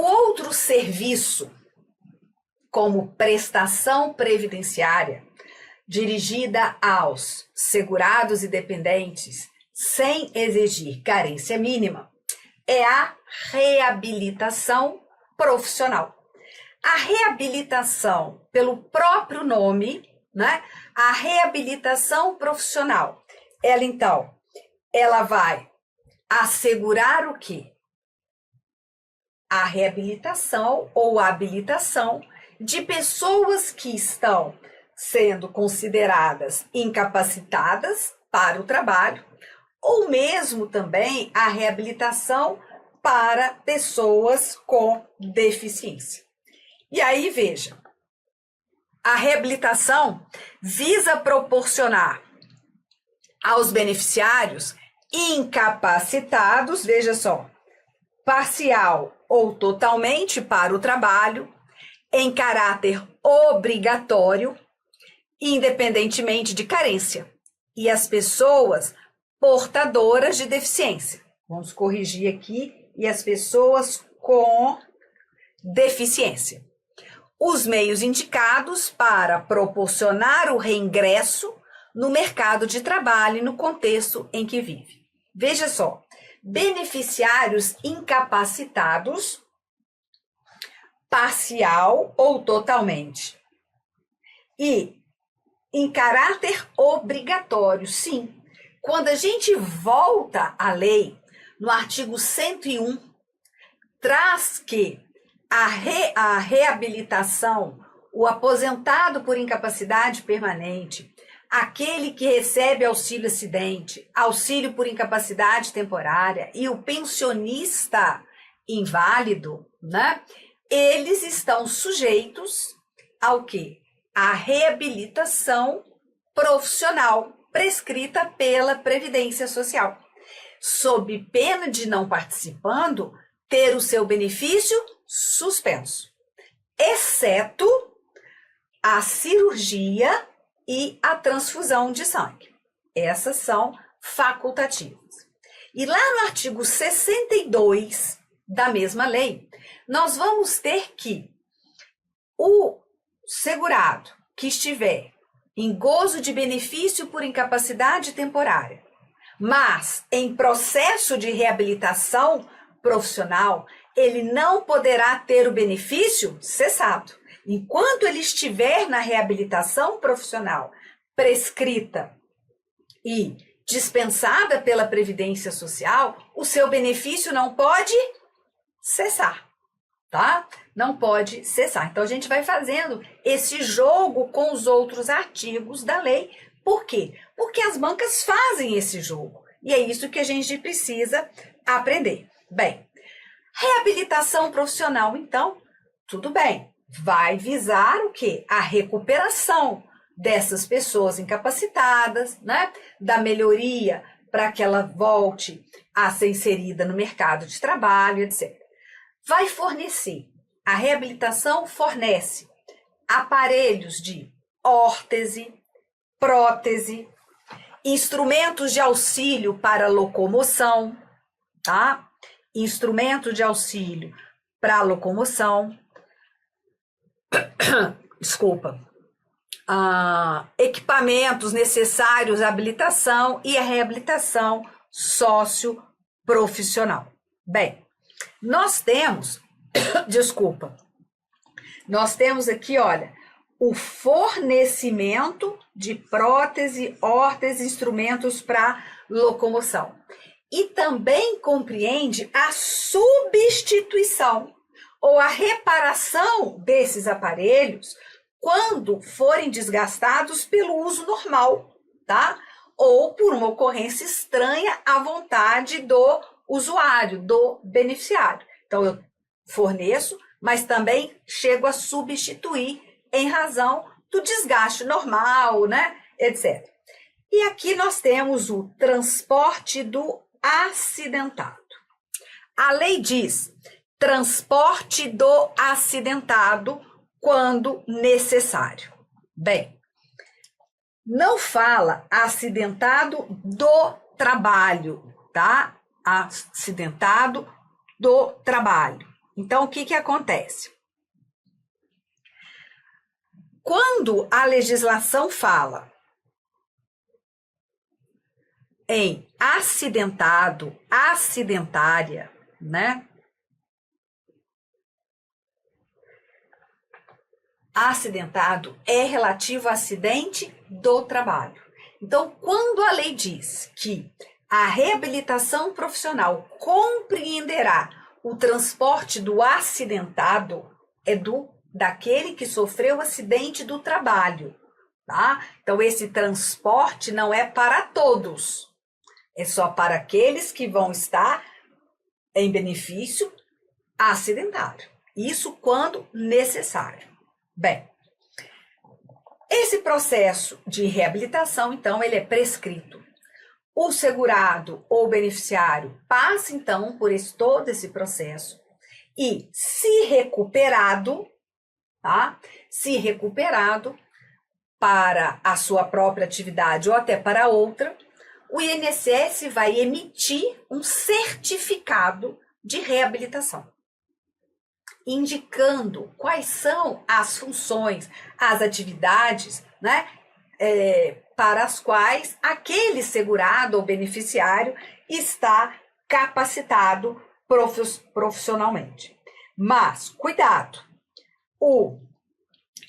outro serviço, como prestação previdenciária, dirigida aos segurados e dependentes, sem exigir carência mínima, é a reabilitação profissional. A reabilitação, pelo próprio nome, né? A reabilitação profissional, ela vai assegurar o quê? A reabilitação ou habilitação de pessoas que estão sendo consideradas incapacitadas para o trabalho, ou mesmo também a reabilitação para pessoas com deficiência. E aí, veja, a reabilitação visa proporcionar aos beneficiários incapacitados, veja só, parcial ou totalmente para o trabalho, em caráter obrigatório, independentemente de carência, e as pessoas portadoras de deficiência. Vamos corrigir aqui, e as pessoas com deficiência. Os meios indicados para proporcionar o reingresso no mercado de trabalho e no contexto em que vive. Veja só, beneficiários incapacitados, parcial ou totalmente, e em caráter obrigatório, sim. Quando a gente volta à lei, no artigo 101, traz que a reabilitação, o aposentado por incapacidade permanente, aquele que recebe auxílio acidente, auxílio por incapacidade temporária e o pensionista inválido, né? Eles estão sujeitos ao quê? A reabilitação profissional prescrita pela Previdência Social, sob pena de, não participando, ter o seu benefício suspenso, exceto a cirurgia e a transfusão de sangue. Essas são facultativas. E lá no artigo 62 da mesma lei, nós vamos ter que o segurado que estiver em gozo de benefício por incapacidade temporária, mas em processo de reabilitação profissional, ele não poderá ter o benefício cessado. Enquanto ele estiver na reabilitação profissional prescrita e dispensada pela Previdência Social, o seu benefício não pode cessar, tá? Não pode cessar. Então, a gente vai fazendo esse jogo com os outros artigos da lei. Por quê? Porque as bancas fazem esse jogo. E é isso que a gente precisa aprender. Bem, reabilitação profissional, então, tudo bem. Vai visar o quê? A recuperação dessas pessoas incapacitadas, né? Da melhoria para que ela volte a ser inserida no mercado de trabalho, etc. Vai fornecer, a reabilitação fornece aparelhos de órtese, prótese, instrumentos de auxílio para locomoção, tá? Instrumento de auxílio para locomoção, desculpa, equipamentos necessários à habilitação e à reabilitação socioprofissional. Bem, nós temos, nós temos aqui, olha, o fornecimento de prótese, órtese, instrumentos para locomoção. E também compreende a substituição ou a reparação desses aparelhos quando forem desgastados pelo uso normal, tá? Ou por uma ocorrência estranha à vontade do usuário, do beneficiário. Então, eu forneço, mas também chego a substituir em razão do desgaste normal, né? Etc. E aqui nós temos o transporte do acidentado. A lei diz transporte do acidentado quando necessário. Bem, não fala acidentado do trabalho, tá? Acidentado do trabalho. Então, o que que acontece? Quando a legislação fala em acidentado, acidentária, né? Acidentado é relativo a acidente do trabalho. Então, quando a lei diz que a reabilitação profissional compreenderá o transporte do acidentado, é daquele que sofreu acidente do trabalho, tá? Então, esse transporte não é para todos, é só para aqueles que vão estar em benefício acidentário. Isso quando necessário. Bem, esse processo de reabilitação, então, ele é prescrito. O segurado ou beneficiário passa, então, por todo esse processo e, se recuperado, tá? Se recuperado para a sua própria atividade ou até para outra, o INSS vai emitir um certificado de reabilitação, indicando quais são as funções, as atividades, né, para as quais aquele segurado ou beneficiário está capacitado profissionalmente. Mas, cuidado,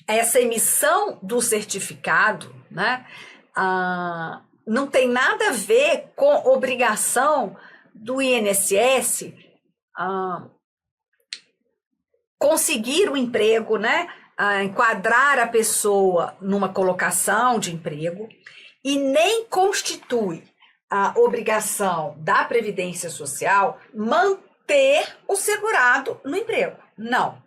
essa emissão do certificado, né, não tem nada a ver com obrigação do INSS conseguir o emprego, né, enquadrar a pessoa numa colocação de emprego, e nem constitui a obrigação da Previdência Social manter o segurado no emprego. Não.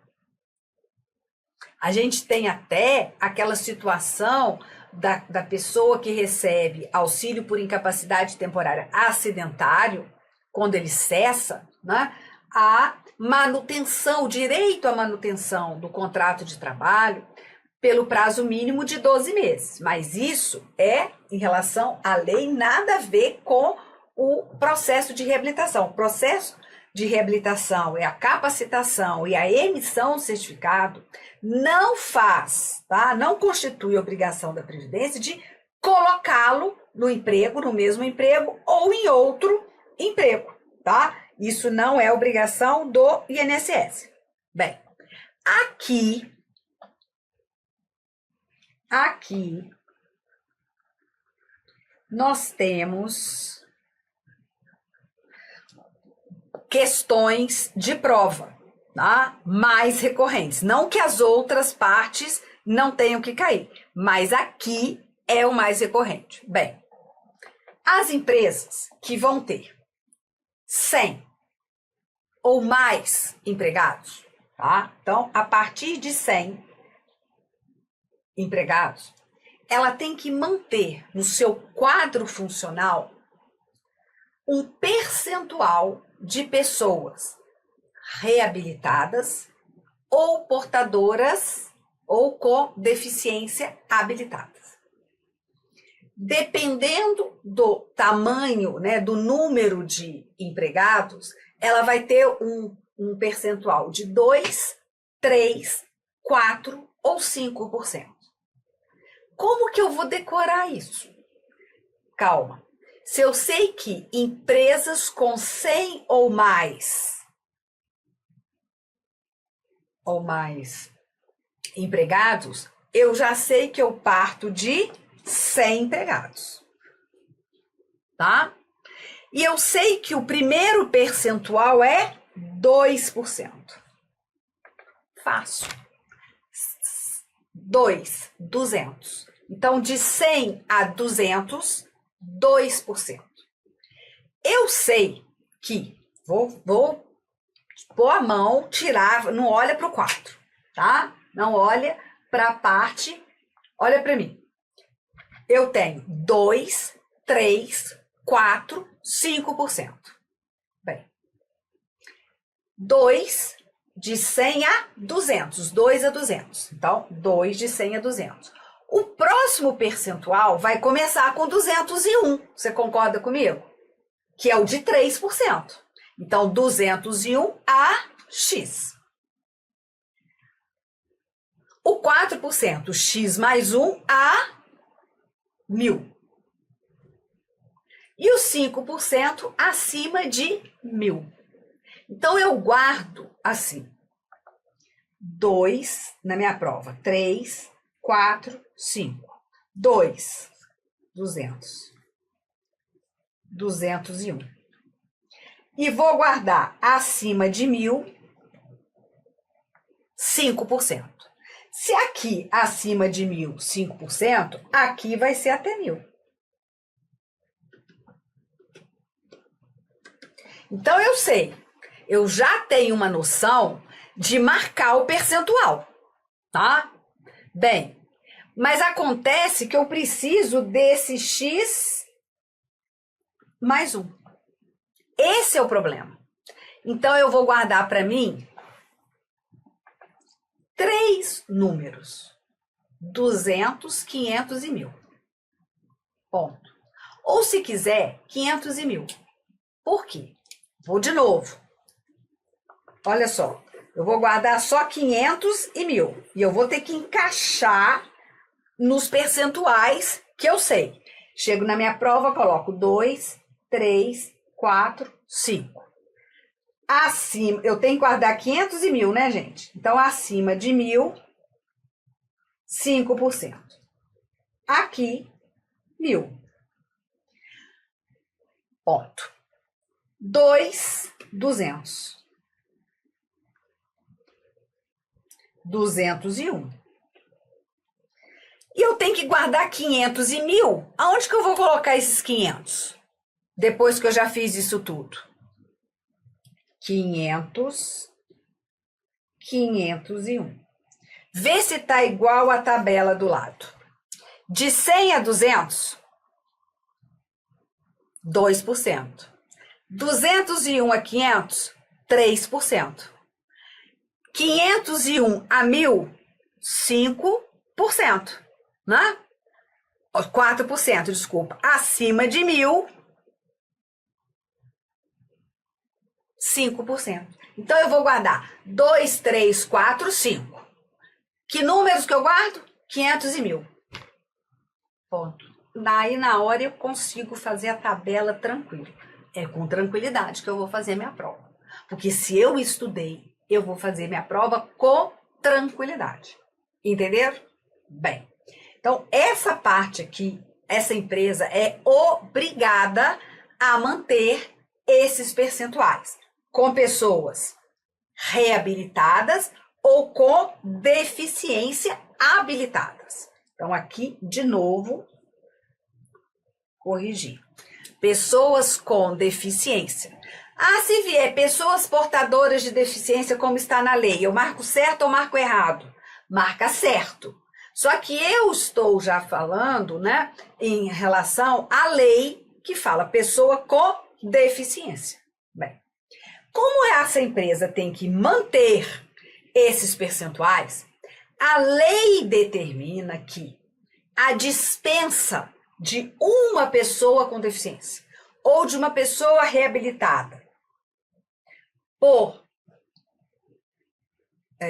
A gente tem até aquela situação da pessoa que recebe auxílio por incapacidade temporária acidentário, quando ele cessa, né, a manutenção, o direito à manutenção do contrato de trabalho pelo prazo mínimo de 12 meses. Mas isso é, em relação à lei, nada a ver com o processo de reabilitação. O processo de reabilitação é a capacitação e a emissão do certificado, não faz, tá? Não constitui obrigação da Previdência de colocá-lo no emprego, no mesmo emprego ou em outro emprego, tá? Isso não é obrigação do INSS. Bem, aqui nós temos questões de prova, tá? Mais recorrentes. Não que as outras partes não tenham que cair, mas aqui é o mais recorrente. Bem, as empresas que vão ter 100 ou mais empregados, tá? Então, a partir de 100 empregados, ela tem que manter no seu quadro funcional um percentual de pessoas reabilitadas ou portadoras ou com deficiência habilitadas. Dependendo do tamanho, né, do número de empregados, ela vai ter um percentual de 2, 3, 4 ou 5%. Como que eu vou decorar isso? Calma. Se eu sei que empresas com 100 ou mais empregados, eu já sei que eu parto de 100 empregados, tá? E eu sei que o primeiro percentual é 2%. Fácil. 200. Então, de 100 a 200, 2%. Eu sei que vou pôr a mão, tirar, não olha para o 4, tá? Não olha para a parte, olha para mim. Eu tenho 2, 3, 4, 5%. Bem, 2 de 100 a 200, 2 a 200. Então, 2 de 100 a 200. O próximo percentual vai começar com 201. Você concorda comigo? Que é o de 3%. Então, 201 a X. O 4%, X mais 1 a 1.000. E o 5% acima de 1.000. Então, eu guardo assim. 2 na minha prova. 3, 4, 5. 2, 200. 201. E vou guardar acima de 1.000, 5%. Se aqui acima de 1.000, 5%, aqui vai ser até 1.000. Então, eu sei, eu já tenho uma noção de marcar o percentual, tá? Bem, mas acontece que eu preciso desse X mais 1. Esse é o problema. Então, eu vou guardar para mim 3 números. 200, 500 e 1.000. Ponto. Ou, se quiser, 500 e 1.000. Por quê? Vou de novo. Olha só. Eu vou guardar só 500 e 1.000. E eu vou ter que encaixar nos percentuais que eu sei. Chego na minha prova, coloco 2, 3, 4, 5. Acima, eu tenho que guardar 500 e 1.000, né, gente? Então, acima de 1.000, 5%. Aqui, 1.000. Ponto. 2, 200. 201. E eu tenho que guardar 500 e 1.000. Aonde que eu vou colocar esses 500? Depois que eu já fiz isso tudo. 500, 501. Vê se está igual a tabela do lado. De 100 a 200, 2%. 201 a 500, 3%. 501 a 1.000, 5%. Né? 4%, desculpa. Acima de 1.000, 5%. Então, eu vou guardar 2, 3, 4, 5. Que números que eu guardo? 500 e 1.000. Ponto. Daí, na hora, eu consigo fazer a tabela tranquilo. É com tranquilidade que eu vou fazer minha prova. Porque se eu estudei, eu vou fazer minha prova com tranquilidade. Entenderam? Bem, então, essa parte aqui, essa empresa é obrigada a manter esses percentuais com pessoas reabilitadas ou com deficiência habilitadas. Então, aqui, de novo, corrigir. Pessoas com deficiência. Ah, se vier pessoas portadoras de deficiência, como está na lei, eu marco certo ou marco errado? Marca certo. Só que eu estou já falando, né, em relação à lei que fala pessoa com deficiência. Bem, como essa empresa tem que manter esses percentuais, a lei determina que a dispensa de uma pessoa com deficiência ou de uma pessoa reabilitada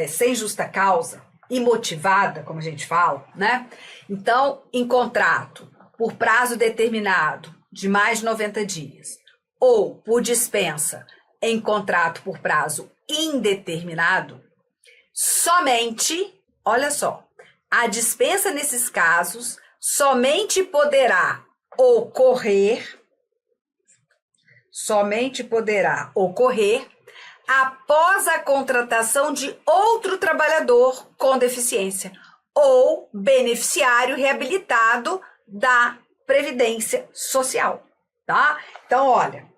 sem justa causa, imotivada, como a gente fala, né? Então, em contrato por prazo determinado de mais de 90 dias ou por dispensa em contrato por prazo indeterminado, somente, olha só, a dispensa nesses casos somente poderá ocorrer após a contratação de outro trabalhador com deficiência ou beneficiário reabilitado da Previdência Social, tá? Então, olha,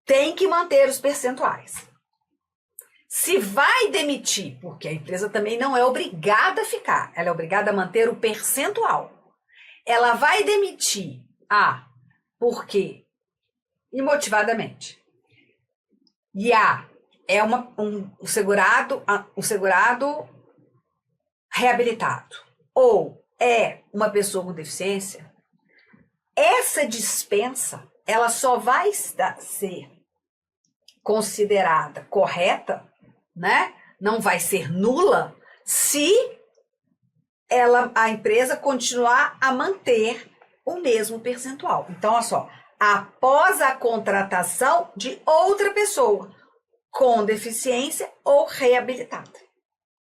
tem que manter os percentuais. Se vai demitir, porque a empresa também não é obrigada a ficar, ela é obrigada a manter o percentual. Ela vai demitir, porque imotivadamente. E é um segurado reabilitado ou é uma pessoa com deficiência, essa dispensa ela só vai ser considerada correta né? Não vai ser nula se a empresa continuar a manter o mesmo percentual. Então, olha só, após a contratação de outra pessoa com deficiência ou reabilitada,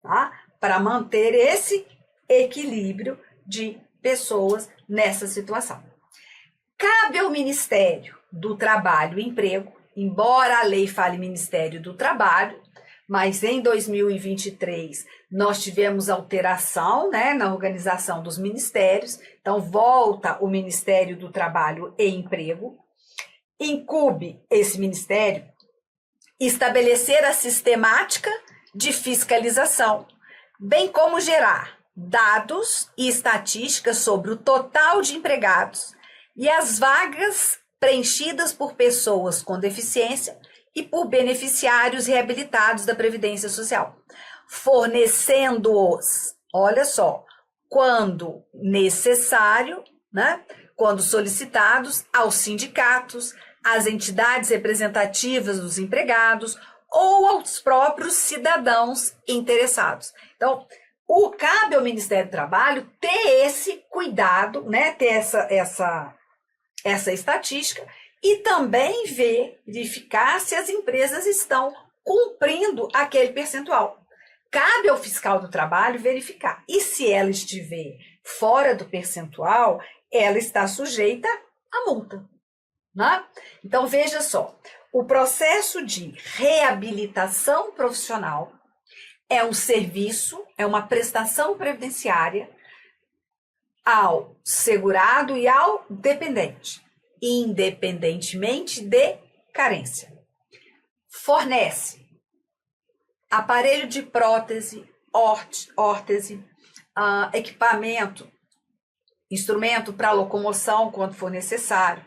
tá? Para manter esse equilíbrio de pessoas nessa situação. Cabe ao Ministério do Trabalho e Emprego, embora a lei fale Ministério do Trabalho, mas em 2023 nós tivemos alteração, né, na organização dos ministérios, então volta o Ministério do Trabalho e Emprego. Incumbe esse ministério estabelecer a sistemática de fiscalização, bem como gerar dados e estatísticas sobre o total de empregados e as vagas preenchidas por pessoas com deficiência e por beneficiários reabilitados da Previdência Social, fornecendo-os, olha só, quando necessário, né, quando solicitados, aos sindicatos, às entidades representativas dos empregados ou aos próprios cidadãos interessados. Então, cabe ao Ministério do Trabalho ter esse cuidado, né, ter essa estatística e também verificar se as empresas estão cumprindo aquele percentual. Cabe ao fiscal do trabalho verificar. E se ela estiver fora do percentual, ela está sujeita à multa, né? Então, veja só, o processo de reabilitação profissional é um serviço, é uma prestação previdenciária ao segurado e ao dependente, independentemente de carência. Fornece aparelho de prótese, órtese, equipamento, instrumento para locomoção quando for necessário,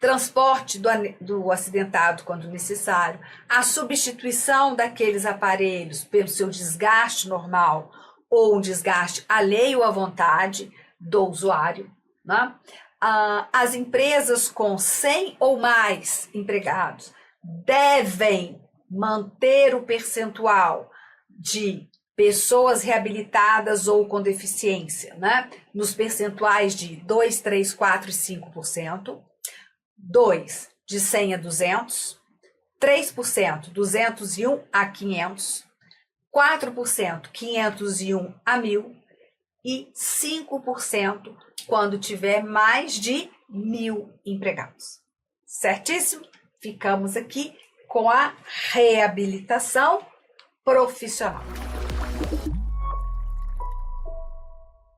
transporte do acidentado quando necessário, a substituição daqueles aparelhos pelo seu desgaste normal ou um desgaste alheio à vontade do usuário, né? As empresas com 100 ou mais empregados devem manter o percentual de pessoas reabilitadas ou com deficiência, né, nos percentuais de 2, 3, 4 e 5%, 2, de 100 a 200, 3%, 201 a 500, 4%, 501 a 1.000 e 5% quando tiver mais de 1.000 empregados. Certíssimo? Ficamos aqui com a reabilitação profissional.